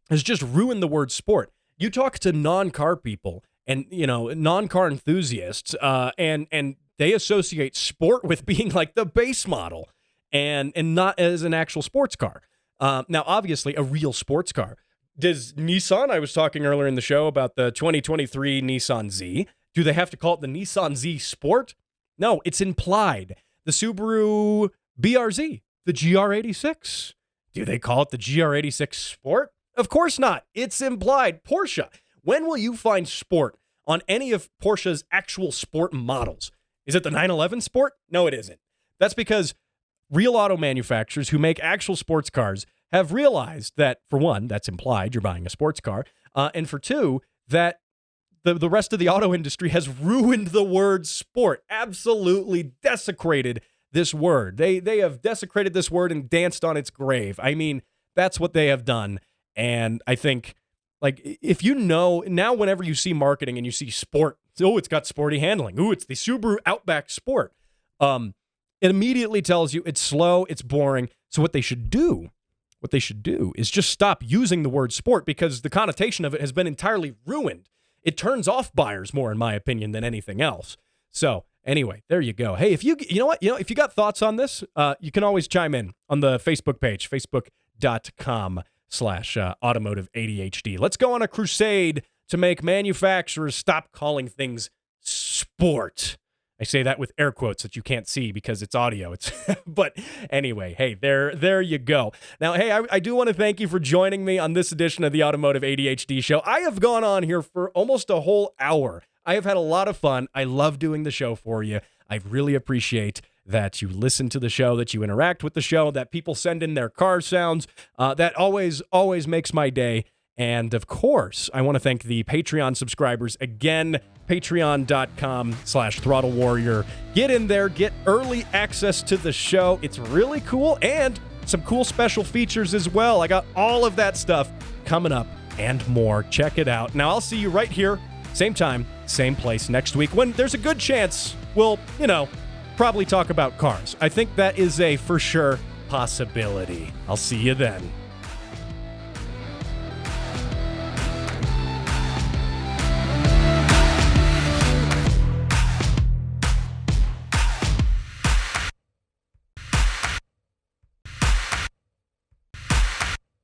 has just ruined the word sport. You talk to non-car people and, non-car enthusiasts, and they associate sport with being like the base model and not as an actual sports car. Now, obviously, a real sports car. Does Nissan, I was talking earlier in the show about the 2023 Nissan Z. Do they have to call it the Nissan Z Sport? No, it's implied. The Subaru BRZ, the GR86. Do they call it the GR86 Sport? Of course not. It's implied. Porsche. When will you find sport on any of Porsche's actual sport models? Is it the 911 Sport? No, it isn't. That's because real auto manufacturers who make actual sports cars have realized that, for one, that's implied, you're buying a sports car, and for two, that the rest of the auto industry has ruined the word sport, absolutely desecrated this word. They have desecrated this word and danced on its grave. I mean, that's what they have done, and I think, like, if now whenever you see marketing and you see sport, oh, it's got sporty handling. Ooh, it's the Subaru Outback Sport. It immediately tells you it's slow, it's boring. So what they should do is just stop using the word sport because the connotation of it has been entirely ruined. It turns off buyers more, in my opinion, than anything else. So anyway, there you go. Hey, if you if you got thoughts on this, you can always chime in on the Facebook page, facebook.com/automotive ADHD. Let's go on a crusade to make manufacturers stop calling things sport. I say that with air quotes that you can't see because it's audio. But anyway, hey, there you go. Now, hey, I do want to thank you for joining me on this edition of the Automotive ADHD Show. I have gone on here for almost a whole hour. I have had a lot of fun. I love doing the show for you. I really appreciate that you listen to the show, that you interact with the show, that people send in their car sounds. That always makes my day. And of course, I want to thank the Patreon subscribers again, patreon.com/Throttle Warrior. Get in there, get early access to the show. It's really cool and some cool special features as well. I got all of that stuff coming up and more. Check it out. Now, I'll see you right here, same time, same place next week when there's a good chance we'll, probably talk about cars. I think that is a for sure possibility. I'll see you then.